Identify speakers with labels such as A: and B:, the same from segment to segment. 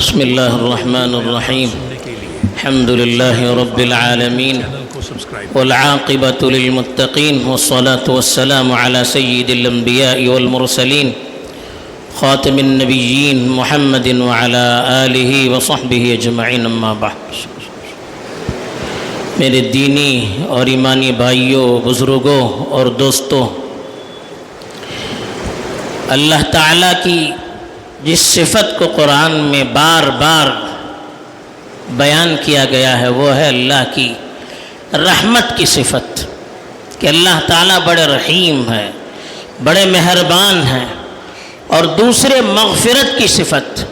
A: بسم الله الرحمن الرحيم الحمد لله رب العالمين والعاقبة للمتقين والصلاة والسلام على سيد الأنبياء والمرسلين خاتم النبيين محمد وعلى آله وصحبه أجمعين اما بعد۔ میرے دینی اور ایمانی بھائیوں، بزرگوں اور دوستوں، اللہ تعالیٰ کی جس صفت کو قرآن میں بار بار بیان کیا گیا ہے وہ ہے اللہ کی رحمت کی صفت، کہ اللہ تعالیٰ بڑے رحیم ہے، بڑے مہربان ہیں۔ اور دوسرے مغفرت کی صفت،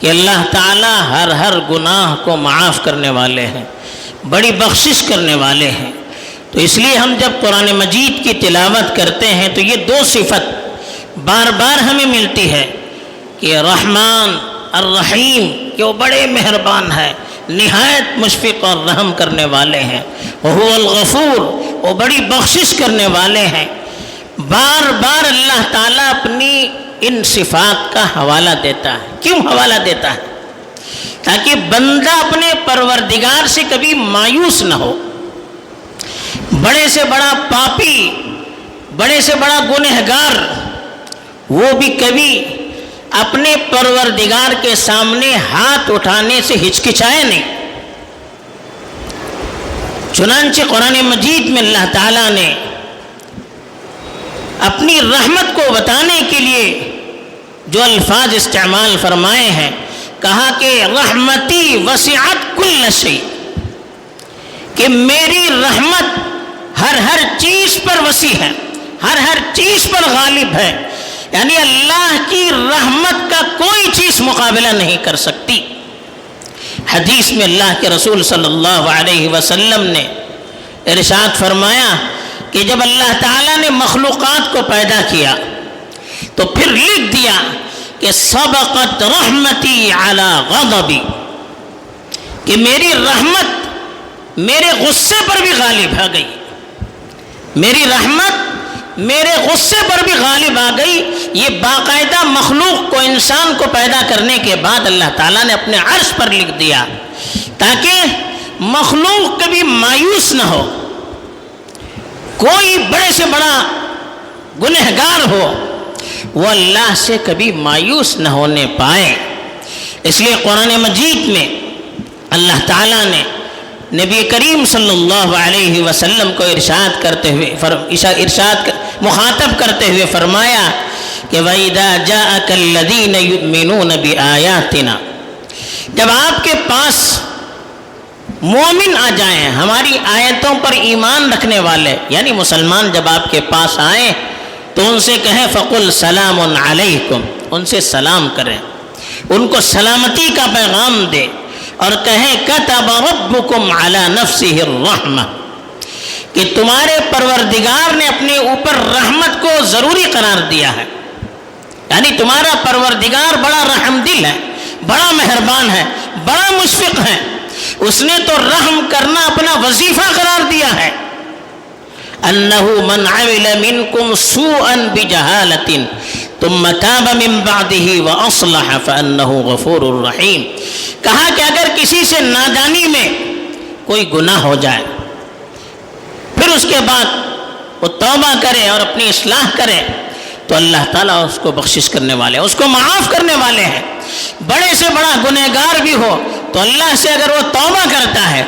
A: کہ اللہ تعالیٰ ہر گناہ کو معاف کرنے والے ہیں، بڑی بخشش کرنے والے ہیں۔ تو اس لیے ہم جب قرآن مجید کی تلاوت کرتے ہیں تو یہ دو صفت بار بار ہمیں ملتی ہے، کہ رحمان الرحیم، کہ وہ بڑے مہربان ہے، نہایت مشفق اور رحم کرنے والے ہیں۔ وہ الغفور، وہ بڑی بخشش کرنے والے ہیں۔ بار بار اللہ تعالیٰ اپنی ان صفات کا حوالہ دیتا ہے۔ کیوں حوالہ دیتا ہے؟ تاکہ بندہ اپنے پروردگار سے کبھی مایوس نہ ہو۔ بڑے سے بڑا پاپی، بڑے سے بڑا گنہگار، وہ بھی کبھی اپنے پروردگار کے سامنے ہاتھ اٹھانے سے ہچکچائے نہیں۔ چنانچہ قرآن مجید میں اللہ تعالیٰ نے اپنی رحمت کو بتانے کے لیے جو الفاظ استعمال فرمائے ہیں، کہا کہ رحمتی وسعت کل شیء، کہ میری رحمت ہر چیز پر وسیع ہے، ہر چیز پر غالب ہے۔ یعنی اللہ کی رحمت کا کوئی چیز مقابلہ نہیں کر سکتی۔ حدیث میں اللہ کے رسول صلی اللہ علیہ وسلم نے ارشاد فرمایا کہ جب اللہ تعالیٰ نے مخلوقات کو پیدا کیا تو پھر لکھ دیا کہ سبقت رحمتی علی غضبی، کہ میری رحمت میرے غصے پر بھی غالب آ گئی، میری رحمت میرے غصے پر بھی غالب آ گئی۔ یہ باقاعدہ مخلوق کو، انسان کو پیدا کرنے کے بعد اللہ تعالیٰ نے اپنے عرش پر لکھ دیا، تاکہ مخلوق کبھی مایوس نہ ہو۔ کوئی بڑے سے بڑا گنہگار ہو، وہ اللہ سے کبھی مایوس نہ ہونے پائے۔ اس لیے قرآن مجید میں اللہ تعالیٰ نے نبی کریم صلی اللہ علیہ وسلم کو ارشاد کرتے ہوئے مخاطب کرتے ہوئے فرمایا کہ وَإِذَا جَاءَكَ الَّذِينَ يُؤْمِنُونَ بِآيَاتِنَا، جب آپ کے پاس مومن آ جائیں، ہماری آیتوں پر ایمان رکھنے والے، یعنی مسلمان جب آپ کے پاس آئیں تو ان سے کہیں فَقُلْ سَلَامٌ عَلَيْكُمْ، ان سے سلام کریں، ان کو سلامتی کا پیغام دے، اور کہیں كَتَبَ رَبُّكُمْ عَلَى نَفْسِهِ الرَّحْمَةِ، کہ تمہارے پروردگار نے اپنے اوپر رحمت کو ضروری قرار دیا ہے۔ یعنی تمہارا پروردگار بڑا رحم دل ہے، بڑا مہربان ہے، بڑا مشفق ہے، اس نے تو رحم کرنا اپنا وظیفہ قرار دیا ہے۔ أَنَّهُ مَنْ عَمِلَ مِنْكُمْ سُوءًا بِجَهَالَةٍ ثُمَّ تَابَ مِنْ بَعْدِهِ وَأَصْلَحَ فَأَنَّهُ غَفُورٌ رَحِيمٌ، کہا کہ اگر کسی سے نادانی میں کوئی گناہ ہو جائے، پھر اس کے بعد وہ توبہ کرے اور اپنی اصلاح کرے، تو اللہ تعالیٰ اس کو بخشش کرنے والے ہیں، اس کو معاف کرنے والے ہیں۔ بڑے سے بڑا گنہگار بھی ہو تو اللہ سے اگر وہ توبہ کرتا ہے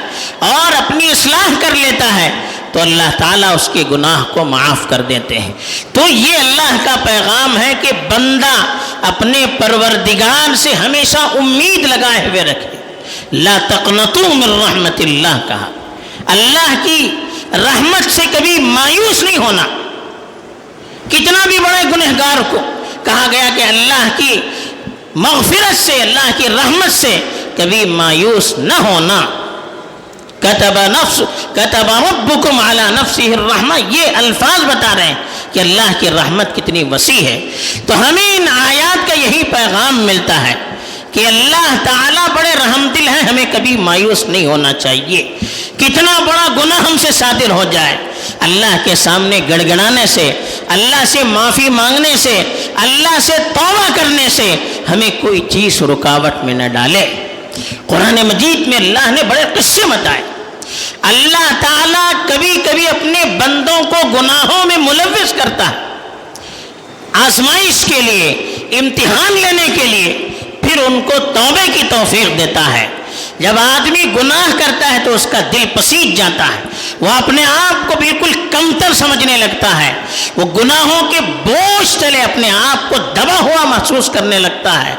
A: اور اپنی اصلاح کر لیتا ہے تو اللہ تعالیٰ اس کے گناہ کو معاف کر دیتے ہیں۔ تو یہ اللہ کا پیغام ہے کہ بندہ اپنے پروردگار سے ہمیشہ امید لگائے ہوئے رکھے۔ لا تقنطوا من رحمت اللہ، کہا اللہ کی رحمت سے کبھی مایوس نہیں ہونا۔ کتنا بھی بڑے گنہگار کو کہا گیا کہ اللہ کی مغفرت سے، اللہ کی رحمت سے کبھی مایوس نہ ہونا۔ كَتَبَ رَبُّكُمْ عَلَى نَفْسِهِ الرَّحْمَةِ، یہ الفاظ بتا رہے ہیں کہ اللہ کی رحمت کتنی وسیع ہے۔ تو ہمیں ان آیات کا یہی پیغام ملتا ہے کہ اللہ تعالیٰ بڑے رحم دل ہیں، ہمیں کبھی مایوس نہیں ہونا چاہیے۔ کتنا بڑا گناہ ہم سے صادر ہو جائے، اللہ کے سامنے گڑگڑانے سے، اللہ سے معافی مانگنے سے، اللہ سے توبہ کرنے سے ہمیں کوئی چیز رکاوٹ میں نہ ڈالے۔ قرآن مجید میں اللہ نے بڑے قصے بتائے۔ اللہ تعالیٰ کبھی کبھی اپنے بندوں کو گناہوں میں ملوث کرتا ہے، آزمائش کے لیے، امتحان لینے کے لیے، پھر ان کو توبے کی توفیق دیتا ہے۔ جب آدمی گناہ کرتا ہے تو اس کا دل پسیج جاتا ہے، وہ اپنے آپ کو بالکل کمتر سمجھنے لگتا ہے، وہ گناہوں کے بوجھ تلے اپنے آپ کو دبا ہوا محسوس کرنے لگتا ہے۔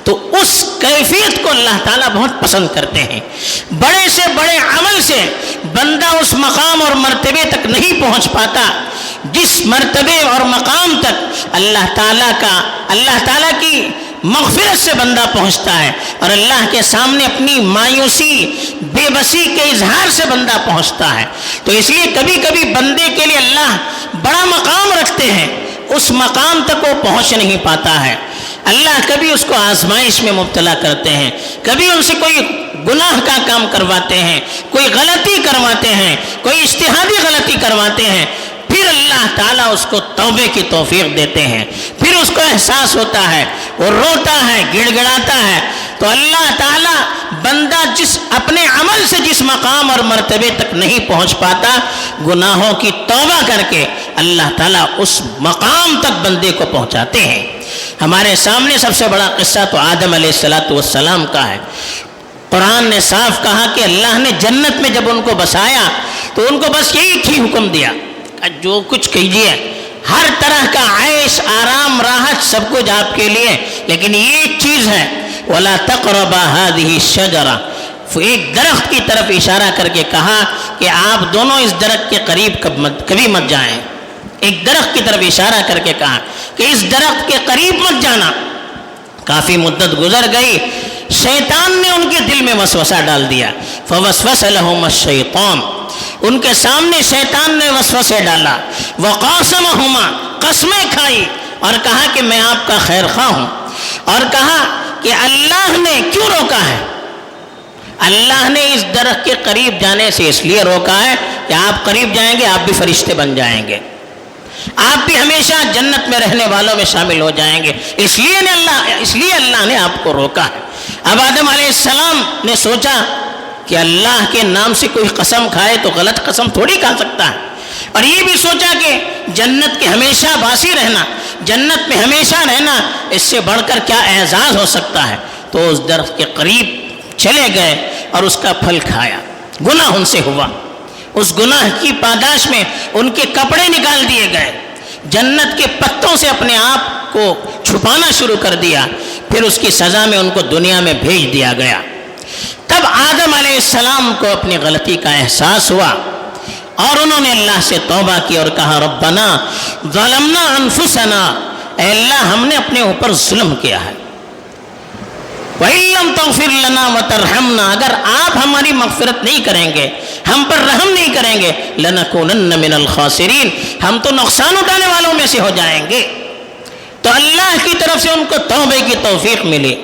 A: تو اس کیفیت کو اللہ تعالیٰ بہت پسند کرتے ہیں۔ بڑے سے بڑے عمل سے بندہ اس مقام اور مرتبے تک نہیں پہنچ پاتا جس مرتبے اور مقام تک اللہ تعالیٰ کی مغفرت سے بندہ پہنچتا ہے، اور اللہ کے سامنے اپنی مایوسی، بے بسی کے اظہار سے بندہ پہنچتا ہے۔ تو اس لیے کبھی کبھی بندے کے لیے اللہ بڑا مقام رکھتے ہیں، اس مقام تک وہ پہنچ نہیں پاتا ہے۔ اللہ کبھی اس کو آزمائش میں مبتلا کرتے ہیں، کبھی ان سے کوئی گناہ کا کام کرواتے ہیں، کوئی غلطی کرواتے ہیں، کوئی اجتہادی غلطی کرواتے ہیں، پھر اللہ تعالیٰ اس کو توبے کی توفیق دیتے ہیں، پھر اس کو احساس ہوتا ہے، وہ روتا ہے، گڑ گڑاتا ہے۔ تو اللہ تعالیٰ بندہ اپنے عمل سے جس مقام اور مرتبے تک نہیں پہنچ پاتا، گناہوں کی توبہ کر کے اللہ تعالیٰ اس مقام تک بندے کو پہنچاتے ہیں۔ ہمارے سامنے سب سے بڑا قصہ تو آدم علیہ السلام کا ہے۔ قرآن نے صاف کہا کہ اللہ نے جنت میں جب ان کو بسایا تو ان کو بس یہی ہی حکم دیا، جو کچھ کیجیے، ہر طرح کا عیش، آرام، راحت سب کچھ آپ کے لیے، لیکن یہ ایک چیز ہے، وَلَا تَقْرَبَا هَذِهِ الشَّجَرَةَ، ایک درخت کی طرف اشارہ کر کے کہا کہ آپ دونوں اس درخت کے قریب کبھی مت جائیں۔ ایک درخت کی طرف اشارہ کر کے کہا کہ اس درخت کے قریب مت جانا۔ کافی مدت گزر گئی، شیطان نے ان کے دل میں وسوسہ ڈال دیا، فَوَسْوَسَ لَهُمَ الشَّيْطَانُ، ان کے سامنے شیطان نے وسوسے ڈالا، وَقَاسَمَهُمَا، قسمیں کھائی اور کہا کہ میں آپ کا خیر خواہ ہوں، اور کہا کہ اللہ نے کیوں روکا ہے؟ اللہ نے اس درخت کے قریب جانے سے اس لیے روکا ہے کہ آپ قریب جائیں گے آپ بھی فرشتے بن جائیں گے، آپ بھی ہمیشہ جنت میں رہنے والوں میں شامل ہو جائیں گے، اس لیے اللہ نے آپ کو روکا ہے۔ اب آدم علیہ السلام نے سوچا کہ اللہ کے نام سے کوئی قسم کھائے تو غلط قسم تھوڑی کھا سکتا ہے، اور یہ بھی سوچا کہ جنت کے ہمیشہ باسی رہنا، جنت میں ہمیشہ رہنا، اس سے بڑھ کر کیا اعزاز ہو سکتا ہے۔ تو اس درخت کے قریب چلے گئے اور اس کا پھل کھایا، گناہ ان سے ہوا، اس گناہ کی پاداش میں ان کے کپڑے نکال دیے گئے، جنت کے پتوں سے اپنے آپ کو چھپانا شروع کر دیا، پھر اس کی سزا میں ان کو دنیا میں بھیج دیا گیا۔ تب آدم علیہ السلام کو اپنی غلطی کا احساس ہوا اور انہوں نے اللہ سے توبہ کی اور کہا ربنا ظلمنا انفسنا، اے اللہ ہم نے اپنے اوپر ظلم کیا ہے، وَإِن لَّمْ تَغْفِرْ لَنَا وَتَرْحَمْنَا، اگر آپ ہماری مغفرت نہیں کریں گے، ہم پر رحم نہیں کریں گے، لَنَكُونَنَّ مِنَ الْخَاسِرِينَ، ہم تو نقصان اٹھانے والوں میں سے ہو جائیں گے۔ تو اللہ کی طرف سے ان کو توبے کی توفیق ملی،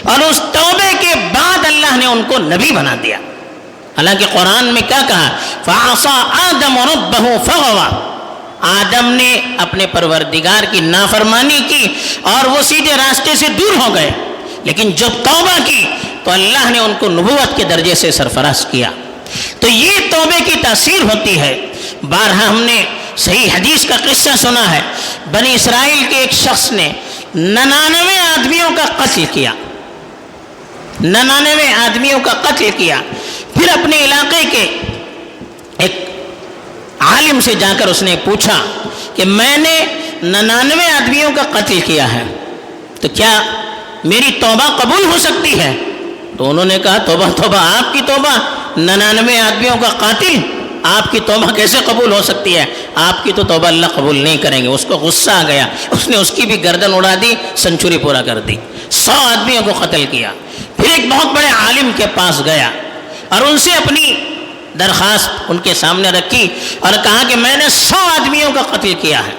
A: اور اس توبے کے بعد اللہ نے ان کو نبی بنا دیا۔ حالانکہ قرآن میں کیا کہا، فَعَصَىٰ آدَمُ رَبَّهُ فَغَوَىٰ، آدم نے اپنے پروردگار کی نافرمانی کی اور وہ سیدھے راستے سے دور ہو گئے، لیکن جب توبہ کی تو اللہ نے ان کو نبوت کے درجے سے سرفراز کیا۔ تو یہ توبے کی تاثیر ہوتی ہے۔ بارہا ہم نے صحیح حدیث کا قصہ سنا ہے، بنی اسرائیل کے ایک شخص نے 99 آدمیوں کا قتل کیا، 99 آدمیوں کا قتل کیا، پھر اپنے علاقے کے ایک عالم سے جا کر اس نے پوچھا کہ میں نے 99 آدمیوں کا قتل کیا ہے، تو کیا میری توبہ قبول ہو سکتی ہے؟ تو انہوں نے کہا توبہ توبہ، آپ کی توبہ 99 آدمیوں کا قاتل، آپ کی توبہ کیسے قبول ہو سکتی ہے؟ آپ کی تو توبہ اللہ قبول نہیں کریں گے۔ اس کو غصہ آ گیا، اس نے اس کی بھی گردن اڑا دی، سنچری پورا کر دی، 100 آدمیوں کو قتل کیا۔ پھر ایک بہت بڑے عالم کے پاس گیا اور ان سے اپنی درخواست ان کے سامنے رکھی اور کہا کہ میں نے 100 آدمیوں کا قتل کیا ہے،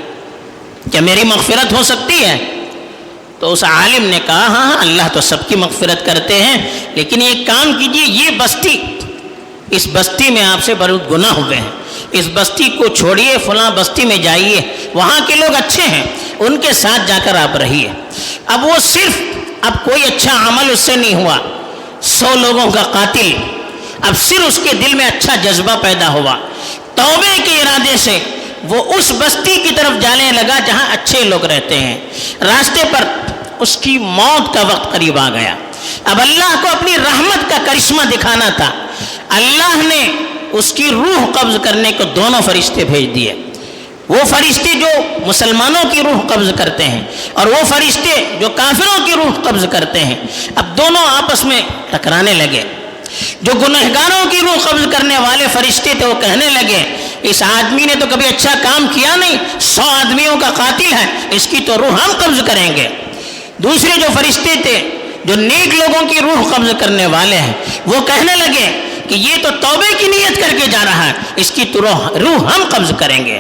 A: کیا میری مغفرت ہو سکتی ہے؟ تو اس عالم نے کہا ہاں اللہ تو سب کی مغفرت کرتے ہیں، لیکن ایک کام کیجئے، یہ بستی، اس بستی میں آپ سے بہت گناہ ہو گئے ہیں، اس بستی کو چھوڑیے، فلاں بستی میں جائیے، وہاں کے لوگ اچھے ہیں، ان کے ساتھ جا کر آپ رہیے۔ اب وہ صرف اب کوئی اچھا عمل اس سے نہیں ہوا، 100 لوگوں کا قاتل، اب صرف اس کے دل میں اچھا جذبہ پیدا ہوا، توبے کے ارادے سے وہ اس بستی کی طرف جانے لگا جہاں اچھے لوگ رہتے ہیں۔ راستے پر اس کی موت کا وقت قریب آ گیا۔ اب اللہ کو اپنی رحمت کا کرشمہ دکھانا تھا، اللہ نے اس کی روح قبض کرنے کو 2 فرشتے بھیج دیے۔ وہ فرشتے جو مسلمانوں کی روح قبض کرتے ہیں اور وہ فرشتے جو کافروں کی روح قبض کرتے ہیں، اب دونوں آپس میں ٹکرانے لگے۔ جو گنہگاروں کی روح قبض کرنے والے فرشتے تھے وہ کہنے لگے اس آدمی نے تو کبھی اچھا کام کیا نہیں، 100 آدمیوں کا قاتل ہے، اس کی تو روح ہم قبض کریں گے۔ دوسرے جو فرشتے تھے جو نیک لوگوں کی روح قبض کرنے والے ہیں، وہ کہنے لگے کہ یہ تو توبے کی نیت کر کے جا رہا ہے، اس کی تو روح ہم قبض کریں گے۔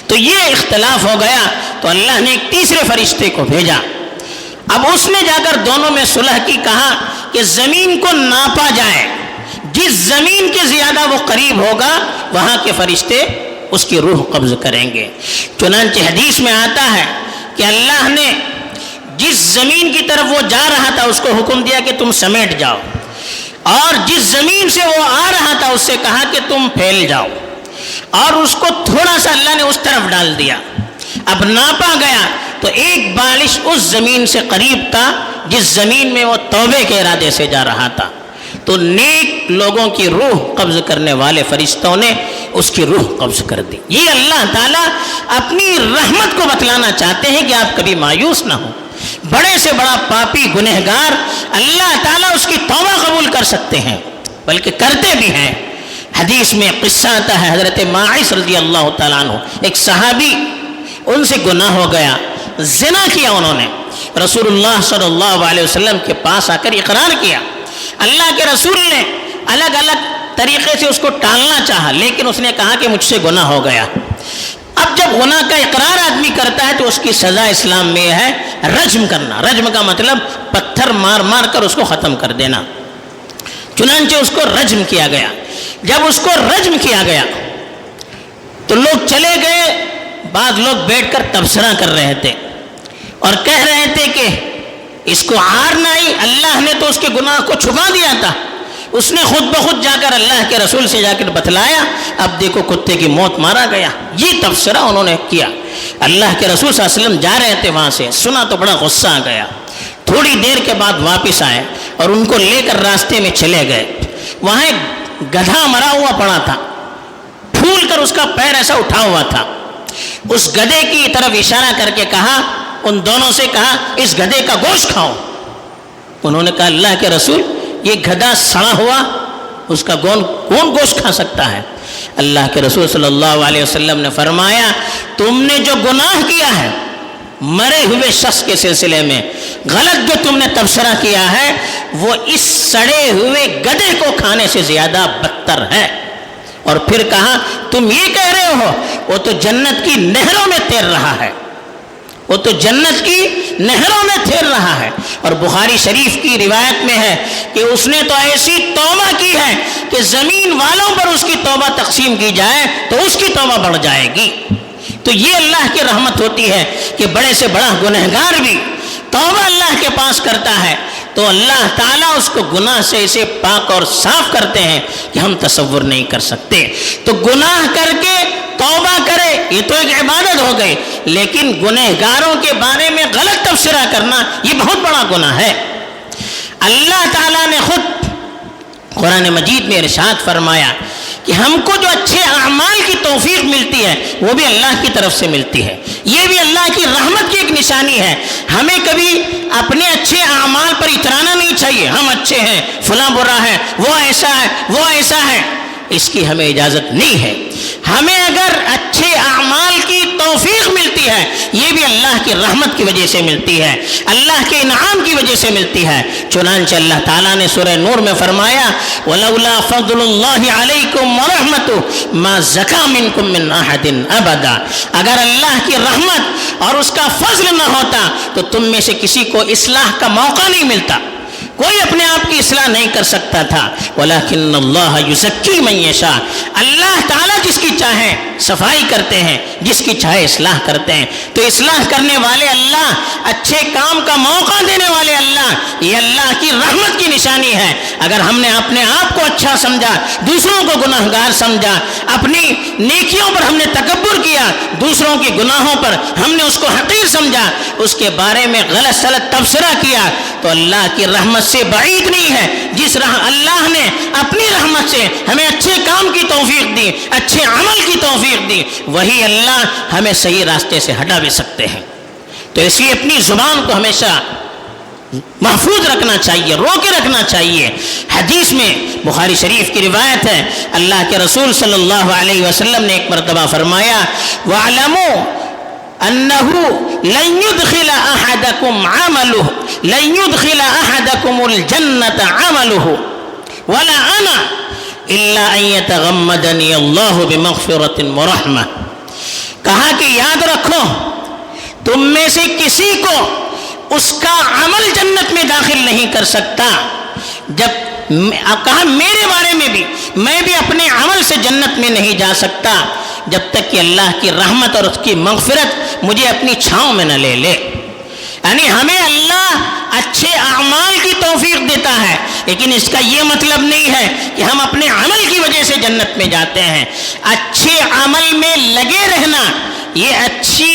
A: تو یہ اختلاف ہو گیا، تو اللہ نے ایک تیسرے فرشتے کو بھیجا۔ اب اس نے جا کر دونوں میں صلح کی، کہا کہ زمین کو ناپا جائے، جس زمین کے زیادہ وہ قریب ہوگا وہاں کے فرشتے اس کی روح قبض کریں گے۔ چنانچہ حدیث میں آتا ہے کہ اللہ نے جس زمین کی طرف وہ جا رہا تھا اس کو حکم دیا کہ تم سمیٹ جاؤ، اور جس زمین سے وہ آ رہا تھا اس سے کہا کہ تم پھیل جاؤ، اور اس کو تھوڑا سا اللہ نے اس طرف ڈال دیا۔ اب ناپا گیا تو ایک بالش اس زمین سے قریب تھا جس زمین میں وہ توبے کے ارادے سے جا رہا تھا۔ تو نیک لوگوں کی روح قبض کرنے والے فرشتوں نے اس کی روح قبض کر دی۔ یہ اللہ تعالیٰ اپنی رحمت کو بتلانا چاہتے ہیں کہ آپ کبھی مایوس نہ ہوں۔ بڑے سے بڑا پاپی گنہگار اللہ تعالیٰ اس کی توبہ قبول کر سکتے ہیں، بلکہ کرتے بھی ہیں۔ حدیث میں قصہ آتا ہے، حضرت ماعز رضی اللہ تعالیٰ عنہ، ایک صحابی، ان سے گناہ ہو گیا، زنا کیا انہوں نے، رسول اللہ صلی اللہ علیہ وسلم کے پاس آ کر اقرار کیا۔ اللہ کے رسول نے الگ الگ طریقے سے اس کو ٹالنا چاہا، لیکن اس نے کہا کہ مجھ سے گناہ ہو گیا۔ اب جب گناہ کا اقرار آدمی کرتا ہے تو اس کی سزا اسلام میں ہے رجم کرنا۔ رجم کا مطلب پتھر مار مار کر اس کو ختم کر دینا۔ چنانچہ اس کو رجم کیا گیا۔ جب اس کو رجم کیا گیا تو لوگ چلے گئے، بعض لوگ بیٹھ کر تبصرہ کر رہے تھے اور کہہ رہے تھے کہ اس کو عار نہ آئی، اللہ نے تو اس کے گناہ کو چھپا دیا تھا، اس نے خود بخود جا کر اللہ کے رسول سے جا کر بتلایا، اب دیکھو کتے کی موت مارا گیا۔ یہ تبصرہ انہوں نے کیا۔ اللہ کے رسول صلی اللہ علیہ وسلم جا رہے تھے، وہاں سے سنا تو بڑا غصہ آ گیا۔ تھوڑی دیر کے بعد واپس آئے اور ان کو لے کر راستے میں چلے گئے۔ وہاں ایک گدھا مرا ہوا پڑا تھا، پھول کر اس کا پیر ایسا اٹھا ہوا تھا۔ اس گدھے کی طرف اشارہ کر کے کہا، ان دونوں سے کہا اس گدھے کا گوشت کھاؤ۔ انہوں نے کہا اللہ کے رسول یہ گدھا سڑا ہوا، اس کا کون گوشت کھا سکتا ہے؟ اللہ کے رسول صلی اللہ علیہ وسلم نے فرمایا تم نے جو گناہ کیا ہے مرے ہوئے شخص کے سلسلے میں، غلط جو تم نے تبصرہ کیا ہے وہ اس سڑے ہوئے گدھے کو کھانے سے زیادہ بدتر ہے۔ اور پھر کہا تم یہ کہہ رہے ہو وہ تو جنت کی نہروں میں تیر رہا ہے، وہ تو جنت کی نہروں میں تیر رہا ہے۔ اور بخاری شریف کی روایت میں ہے کہ اس نے تو ایسی توبہ کی ہے کہ زمین والوں پر اس کی توبہ تقسیم کی جائے تو اس کی توبہ بڑھ جائے گی۔ تو یہ اللہ کی رحمت ہوتی ہے کہ بڑے سے بڑا گنہگار بھی توبہ اللہ کے پاس کرتا ہے تو اللہ تعالیٰ اس کو گناہ سے اسے پاک اور صاف کرتے ہیں کہ ہم تصور نہیں کر سکتے۔ تو گناہ کر کے توبہ کرے یہ تو ایک عبادت ہو گئی، لیکن گنہگاروں کے بارے میں غلط تبصرہ کرنا یہ بہت بڑا گناہ ہے۔ اللہ تعالیٰ نے خود قرآن مجید میں ارشاد فرمایا کہ ہم کو جو اچھے اعمال کی توفیق ملتی ہے وہ بھی اللہ کی طرف سے ملتی ہے، یہ بھی اللہ کی رحمت کی ایک نشانی ہے۔ ہمیں کبھی اپنے اچھے اعمال پر اترانا نہیں چاہیے، ہم اچھے ہیں، فلاں برا ہے، وہ ایسا ہے، وہ ایسا ہے، اس کی ہمیں اجازت نہیں ہے۔ ہمیں اگر اچھے اعمال کی توفیق ملتی ہے یہ بھی اللہ کی رحمت کی وجہ سے ملتی ہے، اللہ کے انعام کی وجہ سے ملتی ہے۔ چنانچہ اللہ تعالیٰ نے سورہ نور میں فرمایا وَلَوْلَا فَضْلُ اللَّهِ عَلَيْكُمْ وَرَحْمَتُهُ مَا زَكَىٰ مِنْكُمْ مِنْ أَحَدٍ أَبَدًا، اگر اللہ کی رحمت اور اس کا فضل نہ ہوتا تو تم میں سے کسی کو اصلاح کا موقع نہیں ملتا، کوئی اپنے آپ کی اصلاح نہیں کر سکتا تھا. وَلَكِنَّ اللَّهَ يُزَكِّي مَن يَشَاءُ. اللہ تعالیٰ جس کی چاہے صفائی کرتے ہیں, جس کی چاہے اصلاح کرتے ہیں. تو اصلاح کرنے والے اللہ, اچھے کام کا موقع دینے والے اللہ, یہ اللہ کی رحمت کی نشانی ہے. اگر ہم نے اپنے آپ کو اچھا سمجھا, دوسروں کو گناہگار سمجھا, اپنی نیکیوں پر ہم نے تکبر کیا, دوسروں کے گناہوں پر ہم نے اس کو حقیر سمجھا, اس کے بارے میں غلط سلط تبصرہ کیا, تو اللہ کی رحمت سے بعید نہیں ہے. جس اللہ نے اپنی رحمت سے ہمیں اچھے کام کی توفیق دی, اچھے عمل کی توفیق دی, وہی اللہ ہمیں صحیح راستے سے ہٹا بھی سکتے ہیں. تو اس لیے اپنی زبان کو ہمیشہ محفوظ رکھنا چاہیے, روکے رکھنا چاہیے. حدیث میں بخاری شریف کی روایت ہے, اللہ کے رسول صلی اللہ علیہ وسلم نے ایک مرتبہ فرمایا, وَاعْلَمُوا أَنَّهُ لَن يُدْخِلَ أَحَدَكُمْ عَمَلُهُ لَن يُدْخِلَ أَحَدَكُمُ الْجَنَّةَ عَمَلُهُ وَلَا أَنَا إِلَّا أَن يَتَغَمَّدَنِيَ اللَّهُ بِمَغْفِرَةٍ وَرَحْمَةٍ. کہا کہ یاد رکھو, تم میں سے کسی کو اس کا عمل جنت میں داخل نہیں کر سکتا. جب کہا میرے بارے میں بھی, میں بھی اپنے عمل سے جنت میں نہیں جا سکتا جب تک کہ اللہ کی رحمت اور اس کی مغفرت مجھے اپنی چھاؤں میں نہ لے لے. یعنی ہمیں اللہ اچھے اعمال کی توفیق دیتا ہے, لیکن اس کا یہ مطلب نہیں ہے کہ ہم اپنے عمل کی وجہ سے جنت میں جاتے ہیں. اچھے عمل میں لگے رہنا یہ اچھی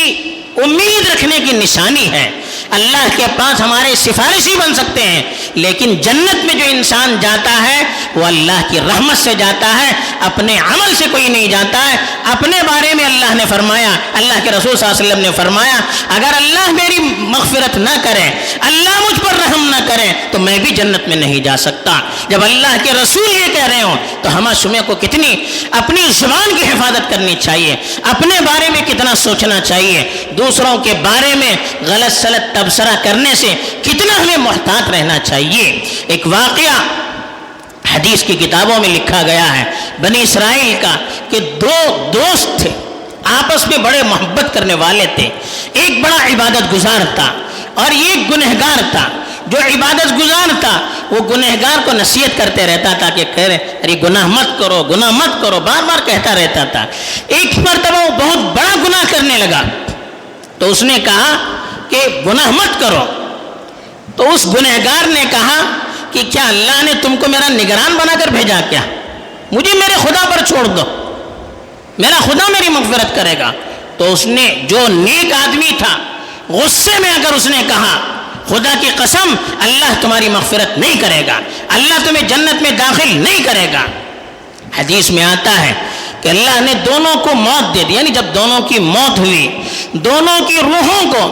A: امید رکھنے کی نشانی ہے. اللہ کے پاس ہمارے سفارشی بن سکتے ہیں, لیکن جنت میں جو انسان جاتا ہے وہ اللہ کی رحمت سے جاتا ہے, اپنے عمل سے کوئی نہیں جاتا ہے. اپنے بارے میں اللہ نے فرمایا, اللہ کے رسول صلی اللہ علیہ وسلم نے فرمایا, اگر اللہ میری مغفرت نہ کرے, اللہ مجھ پر رحم نہ کرے, تو میں بھی جنت میں نہیں جا سکتا. جب اللہ کے رسول یہ کہہ رہے ہوں تو ہم شمع کو کتنی اپنی زبان کی حفاظت کرنی چاہیے, اپنے بارے میں کتنا سوچنا چاہیے, دوسروں کے بارے میں غلط سلط تبصرہ کرنے سے کتنا ہمیں محتاط رہنا چاہیے. ایک واقعہ حدیث کی کتابوں میں لکھا گیا ہے بنی اسرائیل کا, کہ دو دوست تھے, آپس میں بڑے محبت کرنے والے تھے. ایک بڑا عبادت گزار تھا اور ایک گنہگار تھا. جو عبادت گزار تھا وہ گنہگار کو نصیحت کرتے رہتا تھا کہ کہہ رہے ارے گناہ مت کرو, گناہ مت کرو, بار بار کہتا رہتا تھا. ایک مرتبہ وہ بہت بڑا گناہ کرنے لگا تو اس نے کہا کہ گناہ مت کرو. تو اس گنہگار نے کہا کہ کیا اللہ نے تم کو میرا نگران بنا کر بھیجا کیا, مجھے میرے خدا پر چھوڑ دو, میرا خدا میری مغفرت کرے گا. تو اس نے, جو نیک آدمی تھا, غصے میں اگر اس نے کہا خدا کی قسم اللہ تمہاری مغفرت نہیں کرے گا, اللہ تمہیں جنت میں داخل نہیں کرے گا. حدیث میں آتا ہے کہ اللہ نے دونوں کو موت دے دی, یعنی جب دونوں کی موت ہوئی, دونوں کی روحوں کو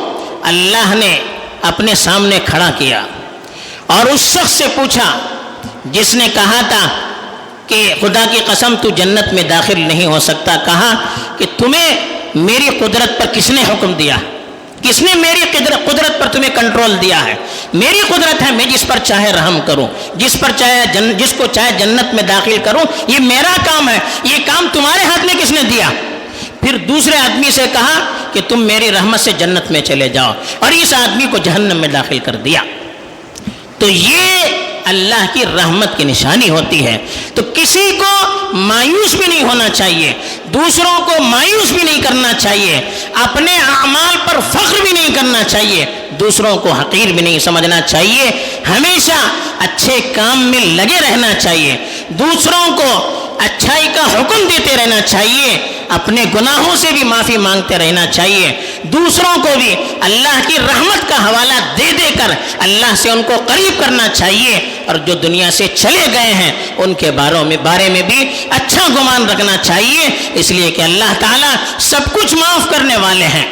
A: اللہ نے اپنے سامنے کھڑا کیا اور اس شخص سے پوچھا جس نے کہا تھا کہ خدا کی قسم تو جنت میں داخل نہیں ہو سکتا, کہا کہ تمہیں میری قدرت پر کس نے حکم دیا, کس نے میری قدرت پر تمہیں کنٹرول دیا ہے. میری قدرت ہے, میں جس پر چاہے رحم کروں, جس کو چاہے جنت میں داخل کروں, یہ میرا کام ہے, یہ کام تمہارے ہاتھ میں کس نے دیا. پھر دوسرے آدمی سے کہا کہ تم میری رحمت سے جنت میں چلے جاؤ, اور اس آدمی کو جہنم میں داخل کر دیا. تو یہ اللہ کی رحمت کی نشانی ہوتی ہے. تو کسی کو مایوس بھی نہیں ہونا چاہیے, دوسروں کو مایوس بھی نہیں کرنا چاہیے, اپنے اعمال پر فخر بھی نہیں کرنا چاہیے, دوسروں کو حقیر بھی نہیں سمجھنا چاہیے. ہمیشہ اچھے کام میں لگے رہنا چاہیے, دوسروں کو اچھائی کا حکم دیتے رہنا چاہیے, اپنے گناہوں سے بھی معافی مانگتے رہنا چاہیے, دوسروں کو بھی اللہ کی رحمت کا حوالہ دے دے کر اللہ سے ان کو قریب کرنا چاہیے. اور جو دنیا سے چلے گئے ہیں ان کے بارے میں بھی اچھا گمان رکھنا چاہیے, اس لیے کہ اللہ تعالیٰ سب کچھ معاف کرنے والے ہیں.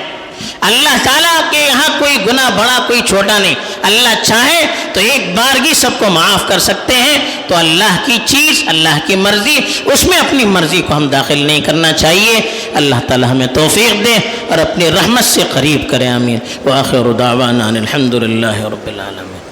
A: اللہ تعالیٰ کے یہاں کوئی گناہ بڑا کوئی چھوٹا نہیں, اللہ چاہے تو ایک بارگی سب کو معاف کر سکتے ہیں. تو اللہ کی چیز, اللہ کی مرضی, اس میں اپنی مرضی کو ہم داخل نہیں کرنا چاہیے. اللہ تعالیٰ ہمیں توفیق دے اور اپنی رحمت سے قریب کرے, آمین. وآخر دعوانا الحمد للہ رب العالمین.